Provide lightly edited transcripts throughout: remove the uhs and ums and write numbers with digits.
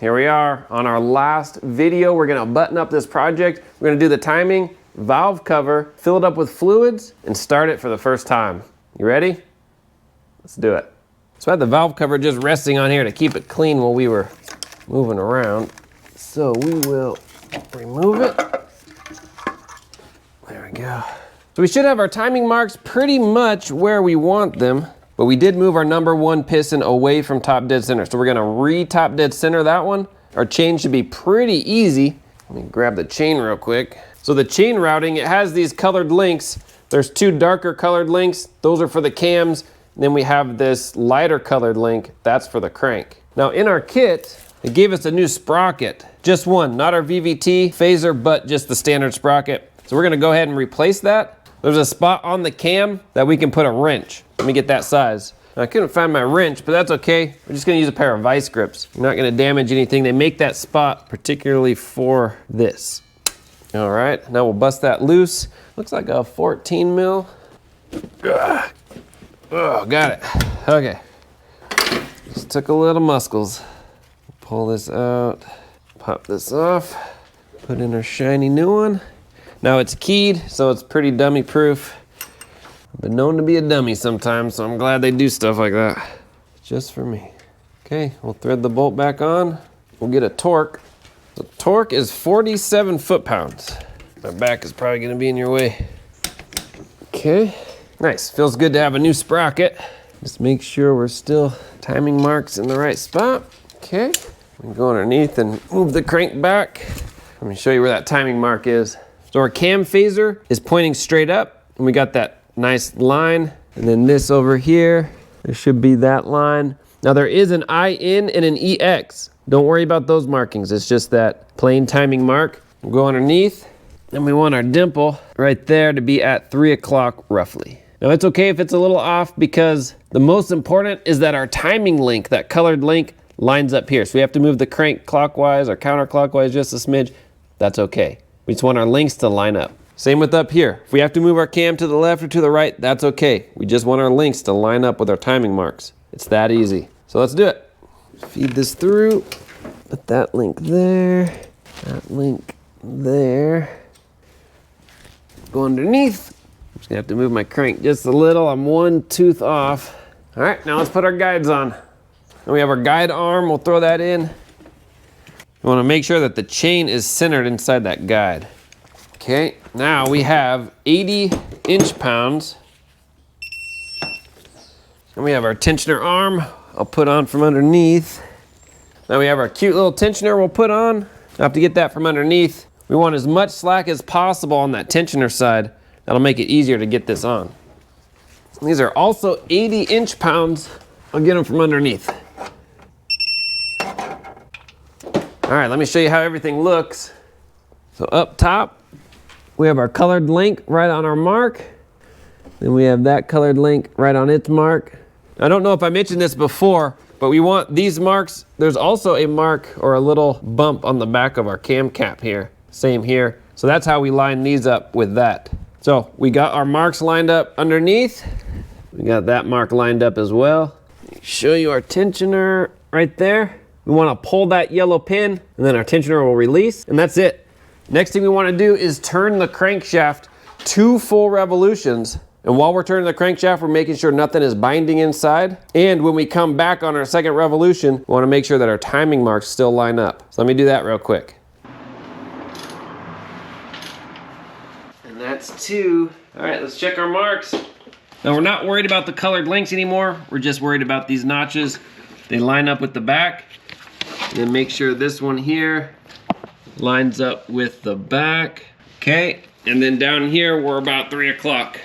here we are on our last video. We're gonna button up this project. We're gonna do the timing, valve cover, fill it up with fluids, and start it for the first time. You ready? Let's do it. So I had the valve cover just resting on here to keep it clean while we were moving around. So we will remove it. There we go. So we should have our timing marks pretty much where we want them, but we did move our number 1 piston away from top dead center. So we're gonna re-top dead center that one. Our chain should be pretty easy. Let me grab the chain real quick. So the chain routing, it has these colored links. There's 2 darker colored links. Those are for the cams. And then we have this lighter colored link. That's for the crank. Now in our kit, it gave us a new sprocket. Just one, not our VVT phaser, but just the standard sprocket. So we're gonna go ahead and replace that. There's a spot on the cam that we can put a wrench. Let me get that size. I couldn't find my wrench, but that's okay. We're just gonna use a pair of vice grips. You're not gonna damage anything. They make that spot particularly for this. All right, now we'll bust that loose. Looks like a 14 mil. Ugh. Oh, got it. Okay. Just took a little muscles. Pull this out, pop this off, put in our shiny new one. Now it's keyed, so it's pretty dummy proof. I've been known to be a dummy sometimes, so I'm glad they do stuff like that. Just for me. Okay, we'll thread the bolt back on. We'll get a torque. The torque is 47 foot-pounds. My back is probably gonna be in your way. Okay, nice. Feels good to have a new sprocket. Just make sure we're still timing marks in the right spot. Okay, we can go underneath and move the crank back. Let me show you where that timing mark is. So our cam phaser is pointing straight up, and we got that nice line. And then this over here, there should be that line. Now there is an IN and an EX. Don't worry about those markings. It's just that plain timing mark. We'll go underneath, and we want our dimple right there to be at 3 o'clock roughly. Now it's okay if it's a little off, because the most important is that our timing link, that colored link, lines up here. So we have to move the crank clockwise or counterclockwise just a smidge. That's okay. We just want our links to line up. Same with up here. If we have to move our cam to the left or to the right, that's okay. We just want our links to line up with our timing marks. It's that easy. So let's do it. Feed this through. Put that link there. That link there. Go underneath. I'm just gonna have to move my crank just a little. I'm 1 tooth off. All right, now let's put our guides on. And we have our guide arm. We'll throw that in. You want to make sure that the chain is centered inside that guide. Okay, now we have 80 inch-pounds. And we have our tensioner arm. I'll put on from underneath. Now we have our cute little tensioner we'll put on. I have to get that from underneath. We want as much slack as possible on that tensioner side. That'll make it easier to get this on. These are also 80 inch-pounds. I'll get them from underneath. All right, let me show you how everything looks. So up top, we have our colored link right on our mark. Then we have that colored link right on its mark. I don't know if I mentioned this before, but we want these marks. There's also a mark or a little bump on the back of our cam cap here. Same here. So that's how we line these up with that. So we got our marks lined up underneath. We got that mark lined up as well. Show you our tensioner right there. We want to pull that yellow pin, and then our tensioner will release, and that's it. Next thing we want to do is turn the crankshaft 2 full revolutions. And while we're turning the crankshaft, we're making sure nothing is binding inside. And when we come back on our second revolution, we want to make sure that our timing marks still line up. So let me do that real quick. And that's 2. All right, let's check our marks. Now we're not worried about the colored links anymore. We're just worried about these notches. They line up with the back. And then make sure this one here lines up with the back. Okay, and then down here we're about 3 o'clock.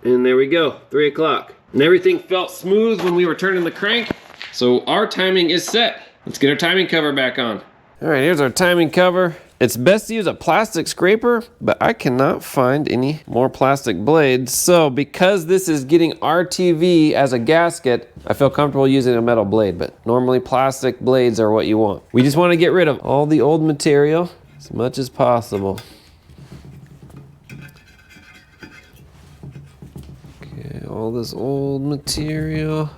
And there we go, 3 o'clock. And everything felt smooth when we were turning the crank. So our timing is set. Let's get our timing cover back on. All right, here's our timing cover. It's best to use a plastic scraper, but I cannot find any more plastic blades. So because this is getting RTV as a gasket, I feel comfortable using a metal blade, but normally plastic blades are what you want. We just want to get rid of all the old material as much as possible. Okay, all this old material.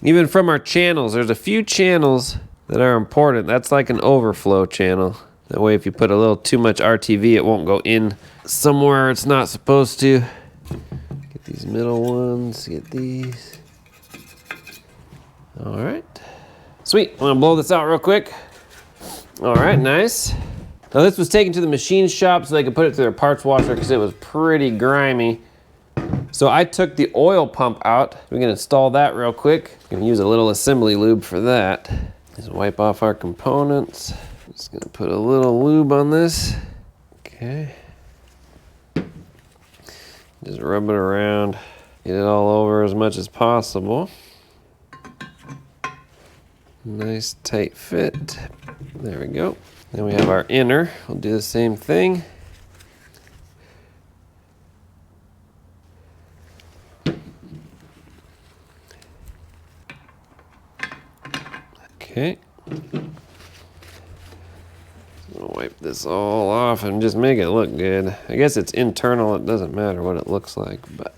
Even from our channels, there's a few channels that are important. That's like an overflow channel. That way if you put a little too much RTV, it won't go in somewhere it's not supposed to. Get these middle ones, get these. All right. Sweet, I'm gonna blow this out real quick. All right, nice. Now this was taken to the machine shop so they could put it through their parts washer because it was pretty grimy. So I took the oil pump out. We can install that real quick. Gonna use a little assembly lube for that. Just wipe off our components. Just gonna put a little lube on this. Okay. Just rub it around. Get it all over as much as possible. Nice tight fit. There we go. Then we have our inner. We'll do the same thing. Okay. We'll wipe this all off and just make it look good. I guess it's internal, it doesn't matter what it looks like, but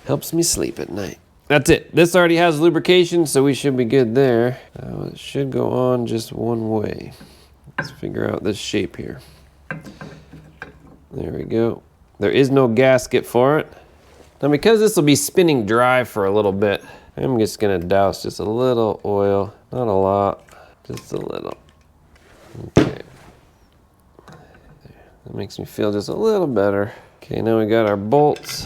helps me sleep at night. That's it. This already has lubrication, so we should be good there. Now it should go on just one way. Let's figure out this shape here. There we go. There is no gasket for it. Now because this will be spinning dry for a little bit, I'm just gonna douse just a little oil. Not a lot, just a little. Okay. That makes me feel just a little better. Okay, now we got our bolts.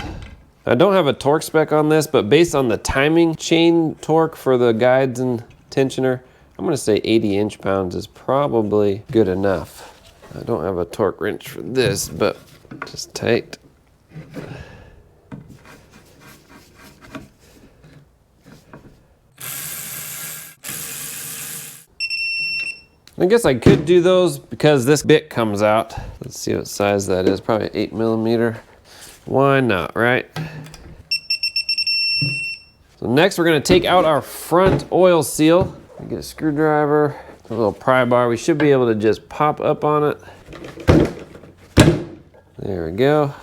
I don't have a torque spec on this, but based on the timing chain torque for the guides and tensioner, I'm gonna say 80 inch-pounds is probably good enough. I don't have a torque wrench for this, but just tight. I guess I could do those because this bit comes out. Let's see what size that is, probably 8mm. Why not, right? So next we're gonna take out our front oil seal. Get a screwdriver, a little pry bar. We should be able to just pop up on it. There we go.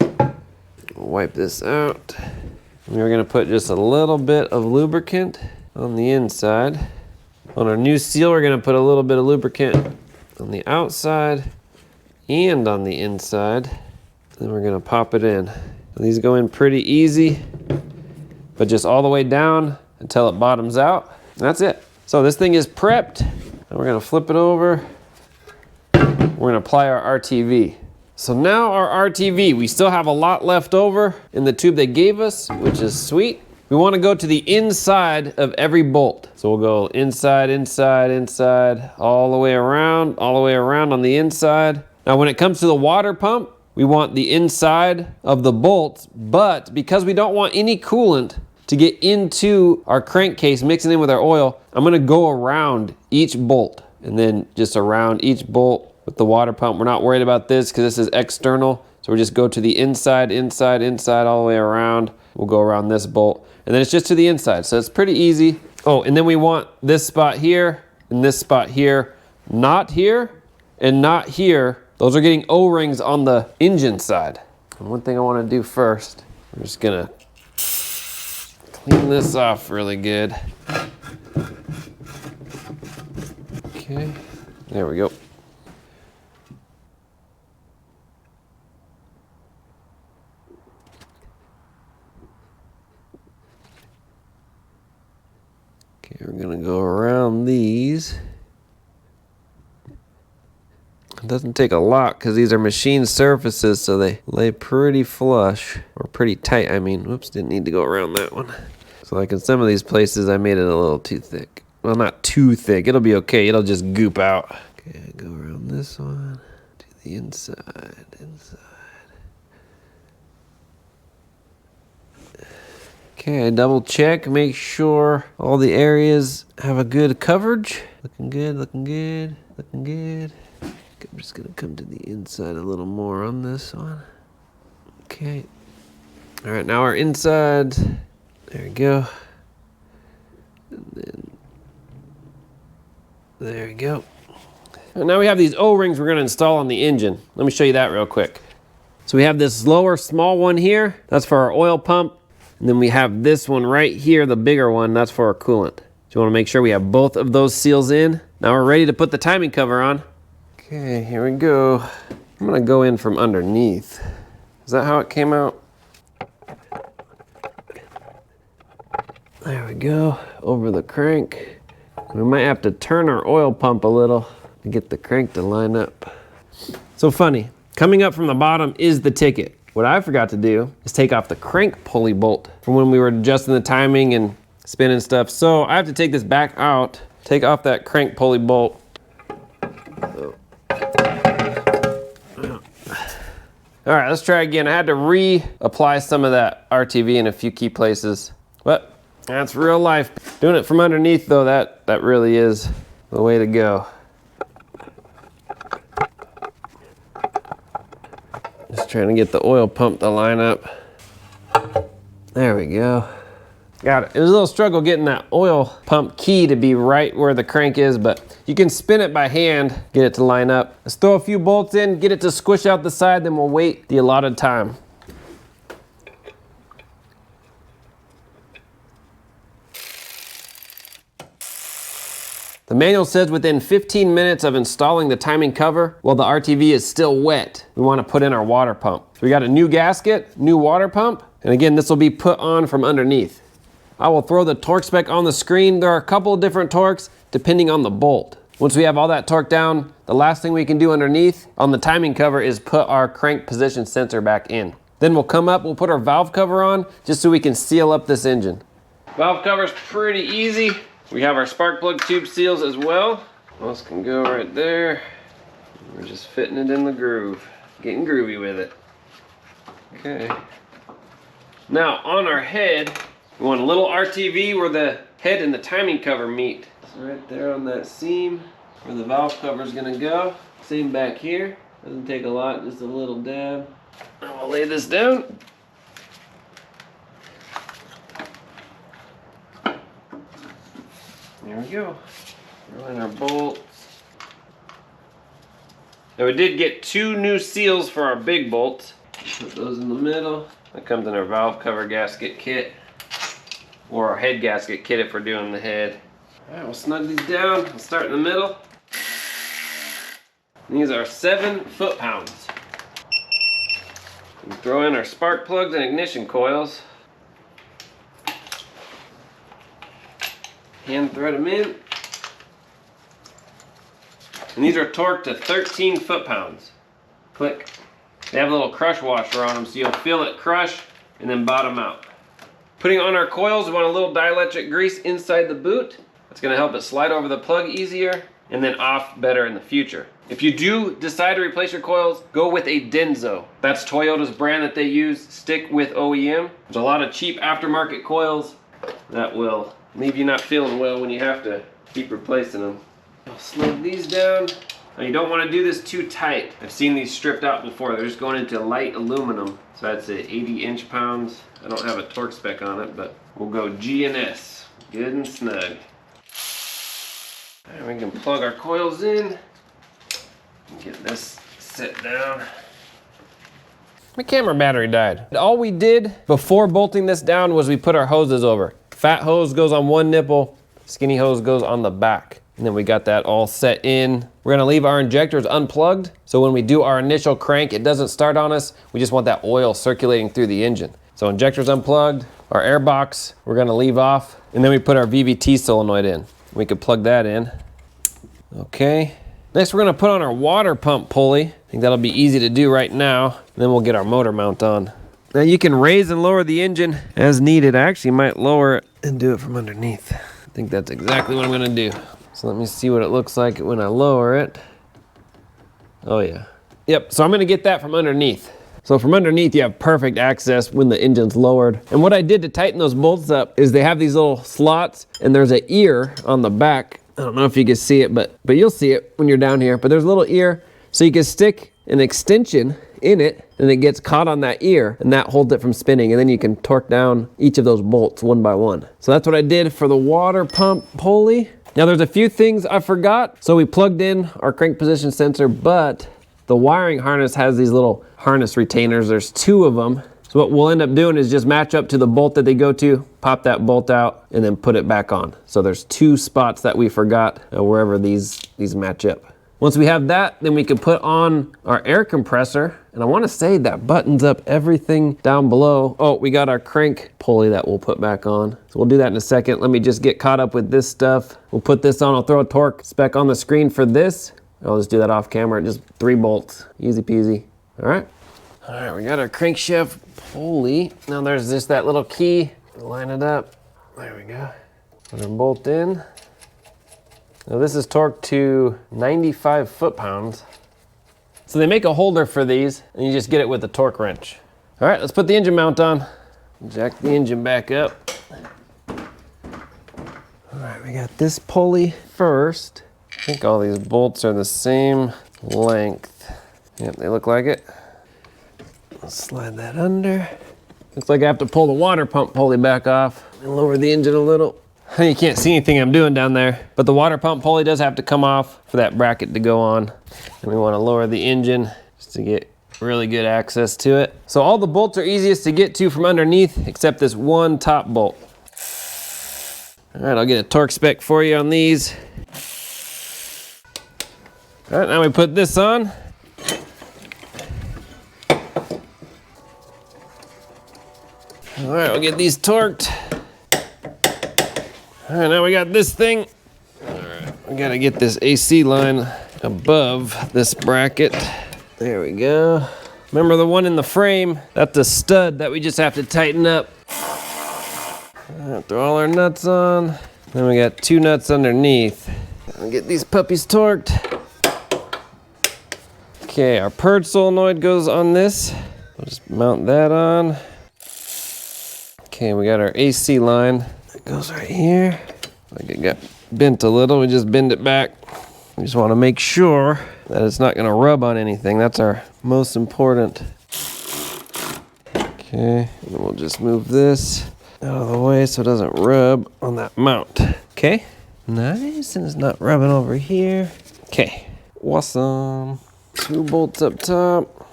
We'll wipe this out. And we're gonna put just a little bit of lubricant on the inside. On our new seal, we're gonna put a little bit of lubricant on the outside and on the inside. Then we're gonna pop it in. These go in pretty easy, but just all the way down until it bottoms out. That's it. So this thing is prepped, and we're gonna flip it over. We're gonna apply our RTV. So now our RTV, we still have a lot left over in the tube they gave us, which is sweet. We wanna go to the inside of every bolt. So we'll go inside, inside, inside, all the way around on the inside. Now when it comes to the water pump, we want the inside of the bolts, but because we don't want any coolant to get into our crankcase mixing in with our oil, I'm gonna go around each bolt and then just around each bolt with the water pump. We're not worried about this because this is external. So we just go to the inside, inside, inside, all the way around. We'll go around this bolt and then it's just to the inside. So it's pretty easy. Oh, and then we want this spot here and this spot here, not here and not here. Those are getting O-rings on the engine side. And one thing I wanna do first, I'm just gonna clean this off really good. Okay, there we go. Okay, we're gonna go around these. It doesn't take a lot because these are machine surfaces, so they lay pretty flush, or pretty tight, I mean. Whoops, didn't need to go around that one. So like in some of these places, I made it a little too thick. Well, not too thick, it'll be okay, it'll just goop out. Okay, go around this one, to the inside, Okay, double check, make sure all the areas have a good coverage. Looking good, looking good, looking good. I'm just gonna come to the inside a little more on this one. Okay. All right, now our inside. There we go. And then, there we go. And now we have these O-rings we're gonna install on the engine. Let me show you that real quick. So we have this lower small one here. That's for our oil pump. And then we have this one right here, the bigger one. That's for our coolant. you want to make sure we have both of those seals in. Now we're ready to put the timing cover on. Okay, here we go. I'm gonna go in from underneath. Is that how it came out? There we go, over the crank. We might have to turn our oil pump a little to get the crank to line up. So funny, coming up from the bottom is the ticket. What I forgot to do is take off the crank pulley bolt from when we were adjusting the timing and spinning stuff. So I have to take this back out, take off that crank pulley bolt. All right, let's try again. I had to reapply some of that RTV in a few key places, but that's real life. Doing it from underneath though, that really is the way to go. Just trying to get the oil pump to line up. There we go. Got it. It was a little struggle getting that oil pump key to be right where the crank is, but you can spin it by hand, get it to line up. Let's throw a few bolts in, get it to squish out the side, then we'll wait the allotted time. The manual says within 15 minutes of installing the timing cover, while the RTV is still wet, we want to put in our water pump. So we got a new gasket, new water pump, and again, this will be put on from underneath. I will throw the torque spec on the screen. There are a couple of different torques depending on the bolt. Once we have all that torque down, the last thing we can do underneath on the timing cover is put our crank position sensor back in. Then we'll come up, we'll put our valve cover on just so we can seal up this engine. Valve cover's pretty easy. We have our spark plug tube seals as well. Those can go right there. We're just fitting it in the groove, getting groovy with it. Okay. Now on our head, we want a little RTV where the head and the timing cover meet. So right there on that seam where the valve cover is gonna go. Same back here. Doesn't take a lot, just a little dab. And we'll lay this down. There we go. Throw in our bolts. Now we did get 2 new seals for our big bolts. Put those in the middle. That comes in our valve cover gasket kit, or our head gasket kit if we're doing the head. All right, we'll snug these down. We'll start in the middle. These are 7 foot-pounds. We throw in our spark plugs and ignition coils. Hand thread them in. And these are torqued to 13 foot-pounds. Click. They have a little crush washer on them, so you'll feel it crush and then bottom out. Putting on our coils, we want a little dielectric grease inside the boot. That's going to help it slide over the plug easier and then off better in the future. If you do decide to replace your coils, go with a Denso. That's Toyota's brand that they use. Stick with OEM. There's a lot of cheap aftermarket coils that will leave you not feeling well when you have to keep replacing them. I'll snug these down. Now you don't want to do this too tight. I've seen these stripped out before. They're just going into light aluminum. So that's at 80 inch-pounds. I don't have a torque spec on it, but we'll go G and S. Good and snug. All right, we can plug our coils in. Get this set down. My camera battery died. All we did before bolting this down was we put our hoses over. Fat hose goes on one nipple, skinny hose goes on the back. And then we got that all set in. We're gonna leave our injectors unplugged, so when we do our initial crank, it doesn't start on us. We just want that oil circulating through the engine. So injectors unplugged, our air box we're gonna leave off, and then we put our VVT solenoid in. We could plug that in. Okay. Next we're gonna put on our water pump pulley. I think that'll be easy to do right now. And then we'll get our motor mount on. Now you can raise and lower the engine as needed. I actually might lower it and do it from underneath. I think that's exactly what I'm gonna do. So let me see what it looks like when I lower it. Oh yeah. Yep, so I'm gonna get that from underneath. So from underneath you have perfect access when the engine's lowered. And what I did to tighten those bolts up is they have these little slots and there's an ear on the back. I don't know if you can see it, but you'll see it when you're down here. But there's a little ear, so you can stick an extension in it and it gets caught on that ear and that holds it from spinning, and then you can torque down each of those bolts one by one. So that's what I did for the water pump pulley. Now there's a few things I forgot. So we plugged in our crank position sensor, but the wiring harness has these little harness retainers. There's 2 of them. So So what we'll end up doing is just match up to the bolt that they go to, pop that bolt out, and then put it back on. So there's 2 spots that we forgot wherever these match up. Once we have that, then we can put on our air compressor. And I want to say that buttons up everything down below. Oh, we got our crank pulley that we'll put back on. So we'll do that in a second. Let me just get caught up with this stuff. We'll put this on. I'll throw a torque spec on the screen for this. I'll just do that off camera. Just 3 bolts. Easy peasy. All right. All right, we got our crankshaft pulley. Now there's just that little key. Line it up. There we go. Put our bolt in. Now this is torqued to 95 foot-pounds. So they make a holder for these, and you just get it with a torque wrench. All right, let's put the engine mount on. Jack the engine back up. All right, we got this pulley first. I think all these bolts are the same length. Yep, they look like it. I'll slide that under. Looks like I have to pull the water pump pulley back off and lower the engine a little. You can't see anything I'm doing down there, but the water pump pulley does have to come off for that bracket to go on. And we want to lower the engine just to get really good access to it. So all the bolts are easiest to get to from underneath except this one top bolt. All right, I'll get a torque spec for you on these. All right, now we put this on. All right, we'll get these torqued. All right, now we got this thing. All right, we gotta get this AC line above this bracket. There we go. Remember the one in the frame? That's the stud that we just have to tighten up. All right, throw all our nuts on. Then we got 2 nuts underneath. We'll get these puppies torqued. Okay, our purge solenoid goes on this. We'll just mount that on. Okay, we got our AC line. It goes right here. Like it got bent a little, we just bend it back. We just want to make sure that it's not going to rub on anything. That's our most important. Okay, and we'll just move this out of the way so it doesn't rub on that mount. Okay, nice, and it's not rubbing over here. Okay, awesome. 2 bolts up top.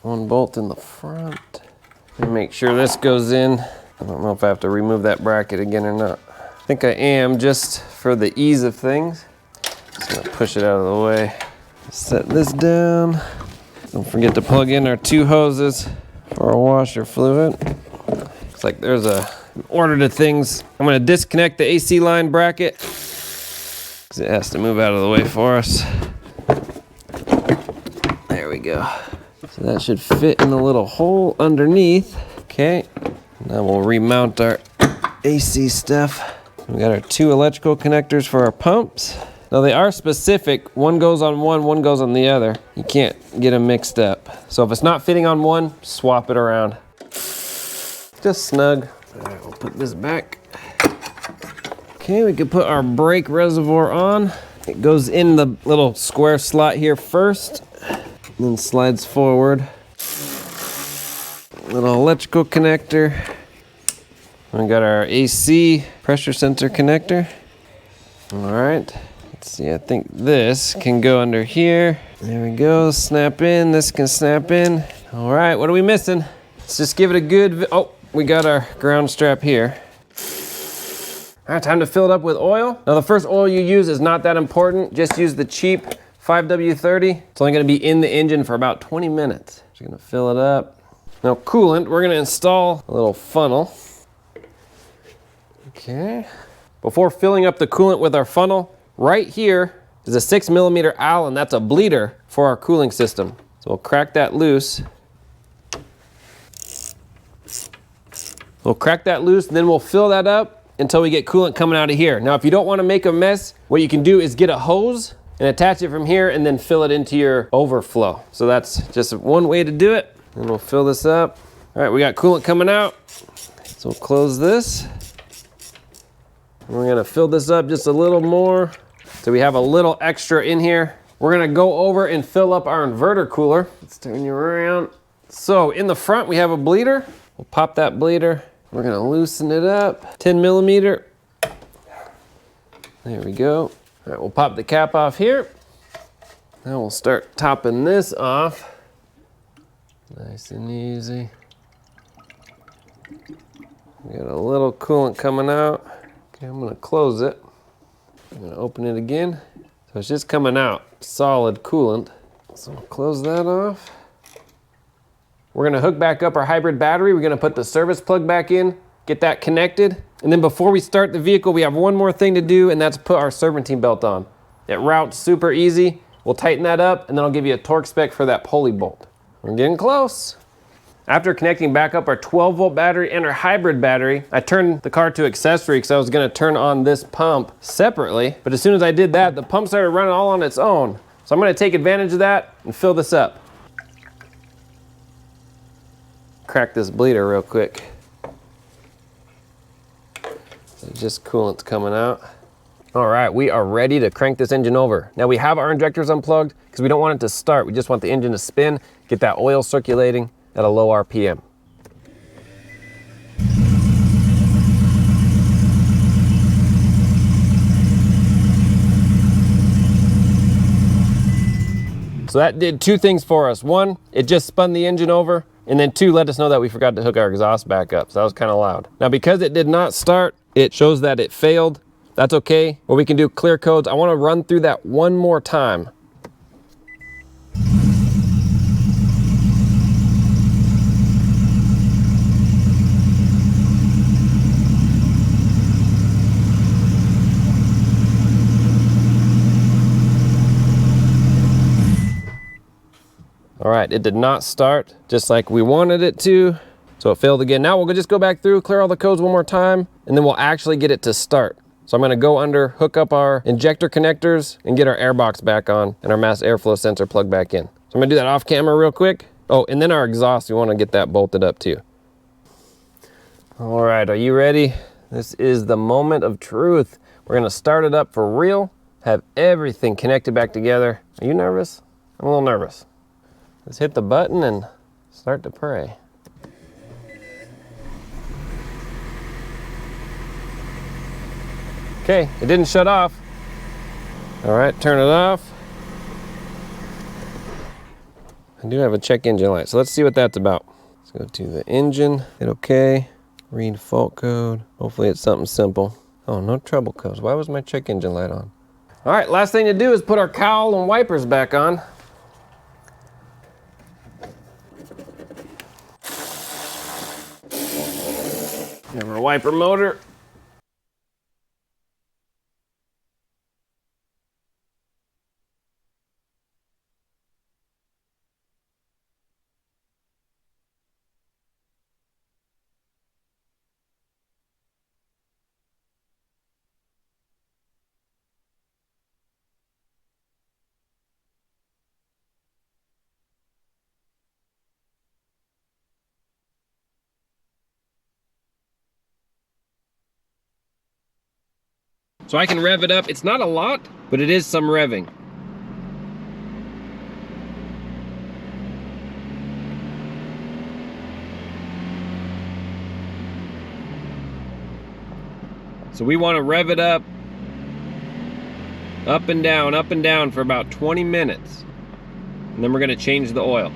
1 bolt in the front. And make sure this goes in. I don't know if I have to remove that bracket again or not. I think I am, just for the ease of things. Just gonna push it out of the way. Set this down. Don't forget to plug in our 2 hoses for our washer fluid. Looks like there's an order to things. I'm gonna disconnect the AC line bracket because it has to move out of the way for us. There we go. So that should fit in the little hole underneath. Okay, now we'll remount our AC stuff. We got our 2 electrical connectors for our pumps. Now they are specific. One goes on one goes on the other. You can't get them mixed up. So if it's not fitting on one, swap it around. Just snug. All right, we'll put this back. Okay, we can put our brake reservoir on. It goes in the little square slot here first. And then slides forward. Little electrical connector. We got our AC pressure sensor connector. All right, let's see, I think this can go under here. There we go, snap in, this can snap in. All right, what are we missing? Let's just give it a good, oh, we got our ground strap here. All right, time to fill it up with oil. Now the first oil you use is not that important. Just use the cheap 5W30. It's only gonna be in the engine for about 20 minutes. Just gonna fill it up. Now coolant, we're gonna install a little funnel. Okay. Before filling up the coolant with our funnel, right here is a 6mm Allen. That's a bleeder for our cooling system. So we'll crack that loose. We'll crack that loose, and then we'll fill that up until we get coolant coming out of here. Now, if you don't want to make a mess, what you can do is get a hose and attach it from here and then fill it into your overflow. So that's just one way to do it. And we'll fill this up. All right, we got coolant coming out. So we'll close this. We're gonna fill this up just a little more so we have a little extra in here. We're gonna go over and fill up our inverter cooler. Let's turn you around. So in the front, we have a bleeder. We'll pop that bleeder. We're gonna loosen it up, 10mm. There we go. All right, we'll pop the cap off here. Now we'll start topping this off. Nice and easy. We got a little coolant coming out. Okay, I'm gonna close it. I'm gonna open it again. So it's just coming out, solid coolant. So we'll close that off. We're gonna hook back up our hybrid battery. We're gonna put the service plug back in, get that connected. And then before we start the vehicle, we have one more thing to do, and that's put our serpentine belt on. It routes super easy. We'll tighten that up, and then I'll give you a torque spec for that pulley bolt. We're getting close. After connecting back up our 12-volt battery and our hybrid battery, I turned the car to accessory because I was gonna turn on this pump separately. But as soon as I did that, the pump started running all on its own. So I'm gonna take advantage of that and fill this up. Crack this bleeder real quick. So just coolant's coming out. All right, we are ready to crank this engine over. Now we have our injectors unplugged because we don't want it to start. We just want the engine to spin, get that oil circulating at a low RPM. So that did two things for us. One, it just spun the engine over, and then two, let us know that we forgot to hook our exhaust back up. So that was kind of loud. Now because it did not start, it shows that it failed. That's okay. What we can do, clear codes. I want to run through that one more time. All right, it did not start just like we wanted it to, so it failed again. Now we'll just go back through, clear all the codes one more time, and then we'll actually get it to start. So I'm gonna go under, hook up our injector connectors, and get our airbox back on, and our mass airflow sensor plugged back in. So I'm gonna do that off camera real quick. Oh, and then our exhaust, we wanna get that bolted up too. All right, are you ready? This is the moment of truth. We're gonna start it up for real, have everything connected back together. Are you nervous? I'm a little nervous. Let's hit the button and start to pray. Okay, it didn't shut off. All right, turn it off. I do have a check engine light, so let's see what that's about. Let's go to the engine, hit okay, read fault code. Hopefully it's something simple. Oh, no trouble codes. Why was my check engine light on? All right, last thing to do is put our cowl and wipers back on. Have our wiper motor. So I can rev it up. It's not a lot, but it is some revving. So we want to rev it up and down for about 20 minutes. And then we're going to change the oil.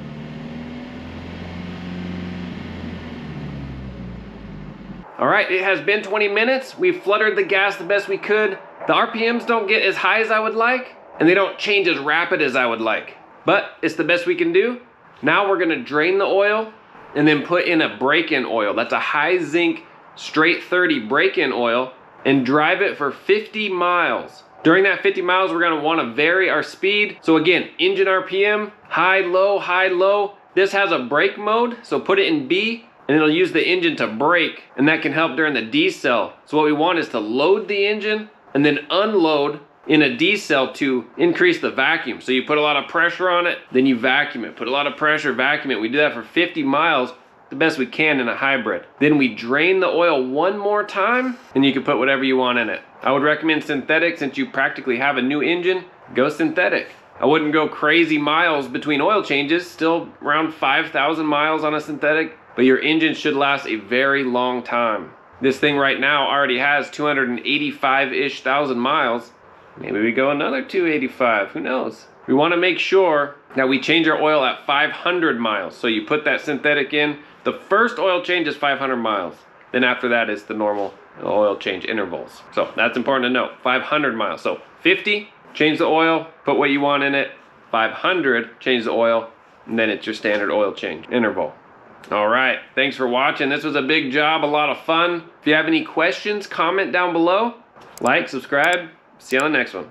All right, it has been 20 minutes. We've fluttered the gas the best we could. The RPMs don't get as high as I would like, and they don't change as rapid as I would like. But it's the best we can do. Now we're gonna drain the oil and then put in a break-in oil. That's a high zinc straight 30 break-in oil, and drive it for 50 miles. During that 50 miles, we're gonna wanna vary our speed. So again, engine RPM, high, low, high, low. This has a brake mode, so put it in B, and it'll use the engine to brake, and that can help during the decel. So what we want is to load the engine and then unload in a decel to increase the vacuum. So you put a lot of pressure on it, then you vacuum it. Put a lot of pressure, vacuum it. We do that for 50 miles, the best we can in a hybrid. Then we drain the oil one more time, and you can put whatever you want in it. I would recommend synthetic. Since you practically have a new engine, go synthetic. I wouldn't go crazy miles between oil changes, still around 5,000 miles on a synthetic, but your engine should last a very long time. This thing right now already has 285-ish thousand miles. Maybe we go another 285, who knows? We want to make sure that we change our oil at 500 miles. So you put that synthetic in, the first oil change is 500 miles. Then after that is the normal oil change intervals. So that's important to note, 500 miles. So 50, change the oil, put what you want in it. 500, change the oil, and then it's your standard oil change interval. All right, thanks for watching. This was a big job, a lot of fun. If you have any questions, comment down below. Like, subscribe, see you on the next one.